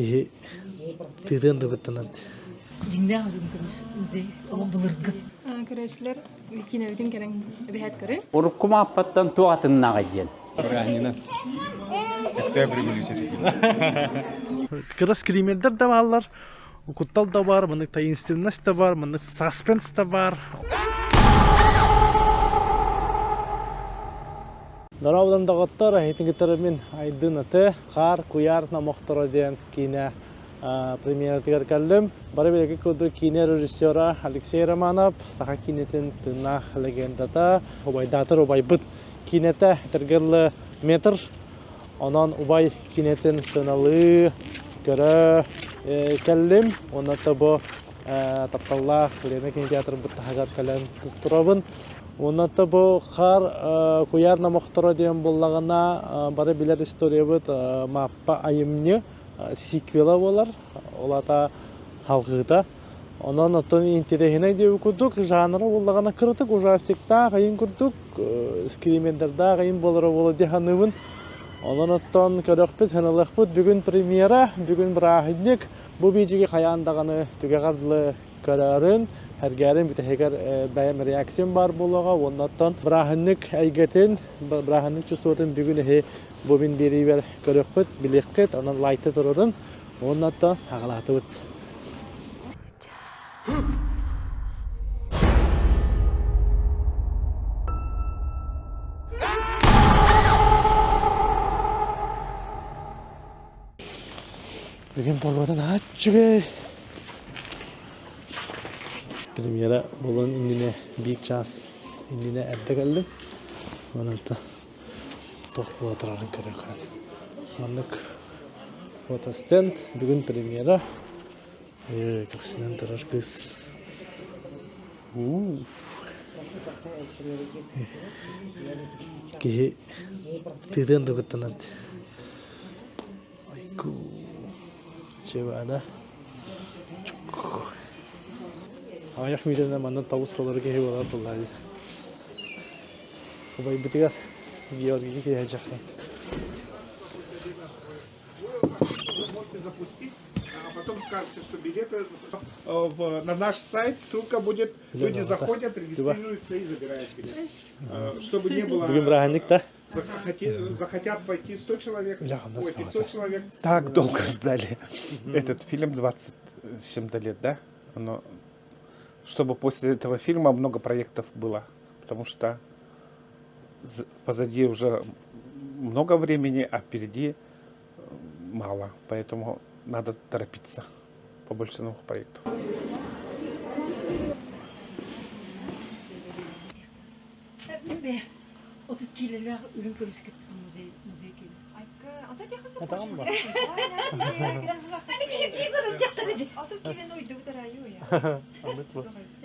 Кихи тыдын дuguttanat. Динде хажумкымыз музей ол булыргы. Көрәшләр кинәүдән кәрәң бәһәт көрән. Уруккума аппаттан туатыннага ден. Октябрь Кырыс кримердер да баллар. Укуттал да бар, мынык таинственность да бар, мынык саспенс да бар. Дараудан дагыттар әйтенгетермен айдын аты кар куяр намохторо ден кине премьер тигер калдым. Бары белеге көдө кине режиссера Алексей Романов саха кинетен тына легендата обайдатыр обайбыт кинете тергерле метр. Онан убай кинетен сыналы көрө калдым. Оны табы тапталла Лена кинотеатр бутагар калан турабын. Онаты бұл қар куяр намоқтыра деген болағына бары білер история бұд маппа айымны сиквела болар, олата халқыда. Онан аттан интерехіне деу күрдік, жанры болағына кірдік, ужастикта қайын күрдік, скримендерда қайын болары болы деханыбын. Онан аттан көріқпет, ханылықпет, бүгін премьера, бүгін бір ахиднек, бұл бейжеге қаяндағаны түге қардылы көрәрін. Hergerin bir teker bayam reaksiyon var bulağa ondan brahınlık aygeten brahınlık çusuğun bugün he bobin biriver körüküt bilekket ondan light'e tururun ondan da ağlatı. Bugün bolvadan açık. Pремьера болон индине bir час индине эрде келдим. Онда тох була турарын көрө калат. Мандык фотостенд бүгүн премьера. Көксүнөн турар кыз. Кихи тыдын дугуттанат. Айку. Чебада. Ayak midemde mandan tavuk saları gibi var vallahi. Obay bitiyor. Georgi gelecek. Потом скажете, что билеты на наш сайт, ссылка будет, люди заходят, регистрируются и забирают билет. Чтобы не было... Bugün браганник да? Захотят пойти 100 человек, ой, 500 человек. Так долго ждали этот фильм, 20 с чем-то лет, да? Но чтобы после этого фильма много проектов было, потому что позади уже много времени, а впереди мало, поэтому надо торопиться, побольше новых проектов. Tamam mı?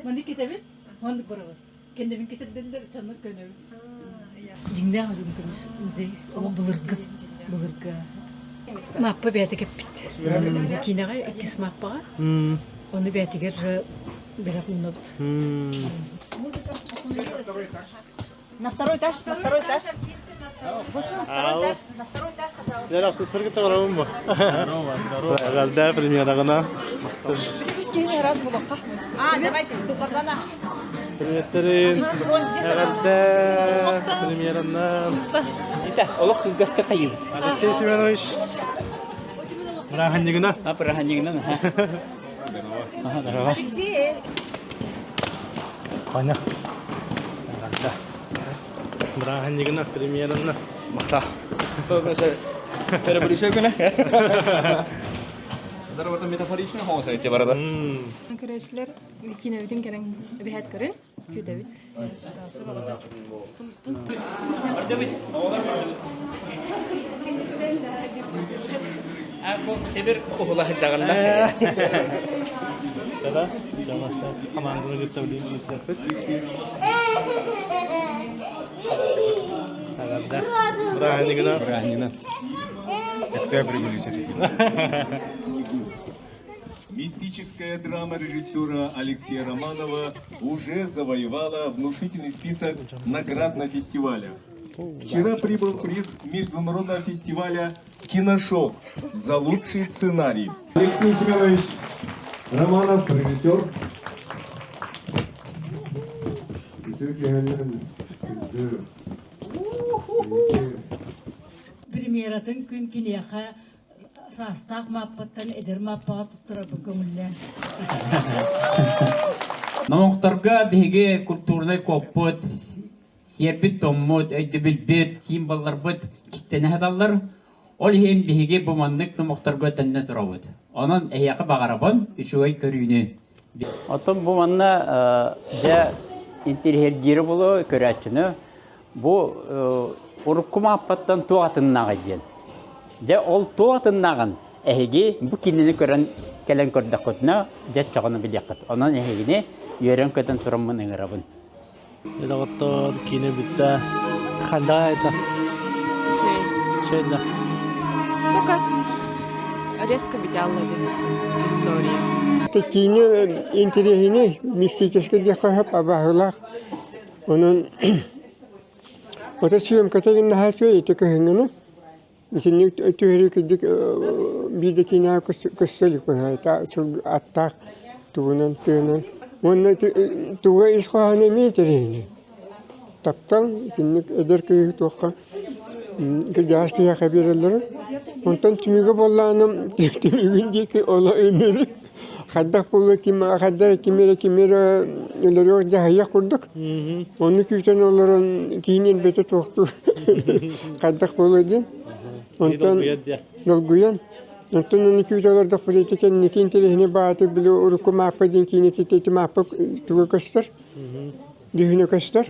Маны кетебит, маны барабы. Кендебин кетерделер чанны көнөбү. Динде хажумкымыз музей ол булыргы. Булыргы. Маппа бәте кеппит. Кинага 2 маппага. Оны бәтегер же берак унут. На второй этаж, на второй этаж. Зараз кысыргы тоғырауым ба? Здорово. Премьерағына. Скинь раз булакка. Давайте, Сардана. Приветтерин. Премьерынан. Ита, олох кызгасты кайып. Алексей Семенович. Браганнигына. Апраханигнан. Здорово. Аня. Браганнигына премьерана. Мақта. Көмесе перебришө күнө. Дарбата метафоричный хоса ите барада. Көрәшләр кинәүдән кәрәң бәһәт көрән. Көтәбит. Aku tebir kuhulah janganlah. Тогда домашняя команда готовления сахар. Да. Браганнигына. Октябрь Мистическая драма режиссера Алексея Романова уже завоевала внушительный список наград на фестивалях. Вчера прибыл приз международного фестиваля «Киношок» за лучший сценарий. Алексей Семенович Романов, режиссер. Премьератын күн кинеха састақ маппаттан эдер маппаға тұттыра бұл көңіллер. Намоқтарға бігі культурный коппыт, сербит томмут, өйді білбет, символлар бұд, кістені хадалар. Ол хем бігі бұманнық намоқтарға тәнне тұрауыд. Onun ehiyakı bağırabın, üçüğü körüğünü. Otun bu manna ja interhergiri bulu körəçini. Bu urukku mahpattan tuğatınnağı diyen. Ja ol tuğatınnağın ehigi bu kindini körən kelen kördakotna ja çoğunu bilyakıt. Onun ehigini yörən kötün turamın ıngırabın. Дагыттан кине битте ханда это. Шейда. Только резко бедялла история. Такие интересные, мистические декорации, абахулах. Он это съемка так на хаче, это кахингана. Если тугери кидик бидекина костелик пахайта, аттак, тугунан. Он туга исхуаны митерини. Таптан, кинник эдерки туха. Кыжаски я хабиралар. Онтан тимиге болланым, тимигиндеки ола өнери. Хаддак болу кима, хаддар кимера элерок жахая курдук. Оны күтен оларын кийинен бете токту. Хаддак болу ден. Онтан долгуян. Онтан оны күтелердик билетекен никин телехине бааты биле уруку маппадин кийине тетети маппа туга көстөр. Дүйүнө көстөр.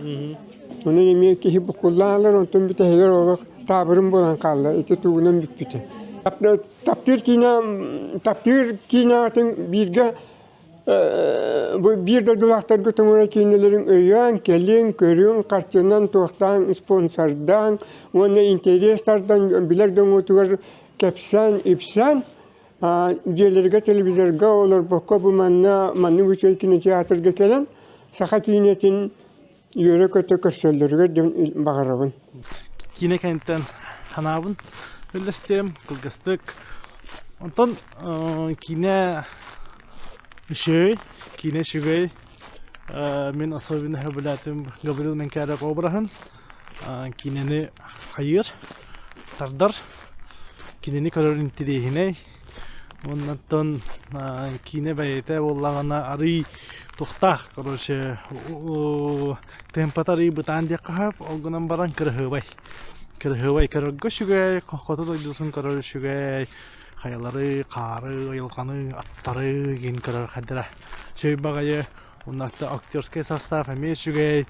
Оны неме кихи букуллаалар, онтан бите хегер олак табырым болан калла, эти тугунан битпите. Таптир кинатын бирге бирде дулактарга тоңора кинелерин өйөн, келин, көрүн, картынан, токтан, спонсордан, оны интерестардан билер дөңөтүгөр кепсен, ипсен, жерлерге телевизорга олар бокко бу манны үчөй кинотеатрга келен, саха кинетин yöre kötü köşellerge bağırabın. Kine kentten hanabın öllestem kılgıstık. Ondan kine şügey men asabını heblatim Gabriel Menkara kobrahın. Kineni hayır tardar. Kineni kararın tirehine. Ondan kine bayete vallahana arı tohtaq короче темпатары бутан дия кахап олгунан баран кырхыбай кыргы шүгэй кохкото дойдусын көрөр шүгэй хаялары кары ыйлканы аттары ген көрөр хадыра шөй багайы оннакта актерский состав эме шүгэй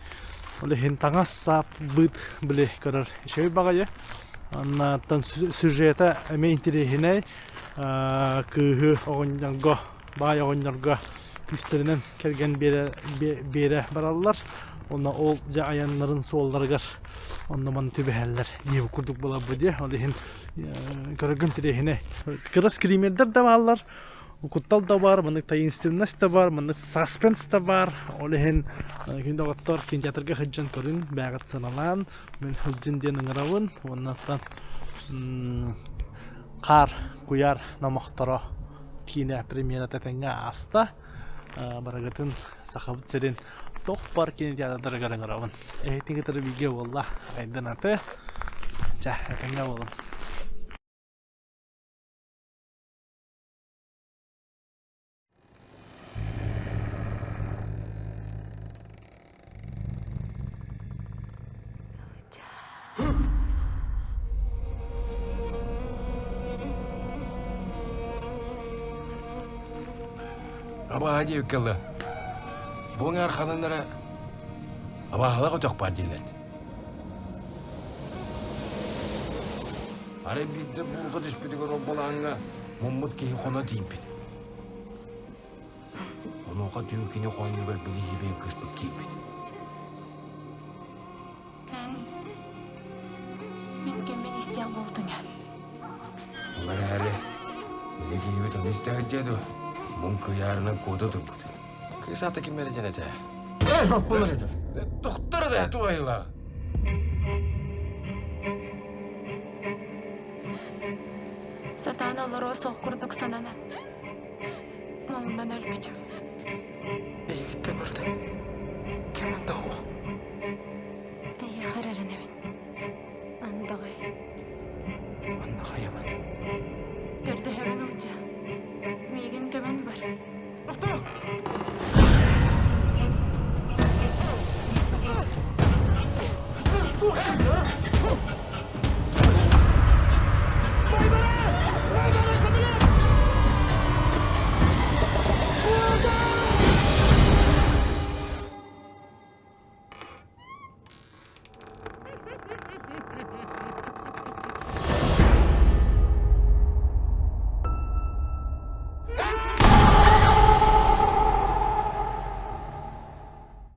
оле хен таңас сап быт биле көрөр шөй багайы аннан сюжета эме интересиней кыһы оҕонньорго баай оҕонньорго күстеринен келген бере бараллар. Оны ол жа аяннарын суолларыгар онна ман түбәһәлләр дип курдук була бу ди. Ол һин көргөн тирехине кырас кримердер да баллар. Укуттал да бар, маны таинственность да бар, маны саспенс да бар. Ол һин киндә оттор кинтеатрга хәҗҗан көрүн бәгат саналан. Мен хәҗҗин ден ыңравын. Оннан кар куяр намахтара кине премьера тәтәңгә аста. Барагатын сахабыт серин тох паркин театрга гараңаравын. Эйтинге тары биге валла айдан аты. Жа, этеңге болун. Абаға дейіп келді. Бұң арқанынлары абағала қотақ бар дейлерді. Ары бейді бұлғы түспедігі роббалаңға мұммыт кейі қона дейіп беді. Онуға түйікіне қойны бір білі ебен күспік кейіп беді. Мен кеммен істең болдың. Олар әрі, мені кейбет оны істәғід деді. Мұңқы ярынан коды тұрбыд. Кысаты кем әрі жәнеті? Жоқ болар еді. Тұқтыр да туайла. Бааны олороо соқ курдук санана. Моңундан өлбүчүм. Егиттен ұрды. Кем анда о? Эйе хараран эбит. Андагай. Анда қайабат.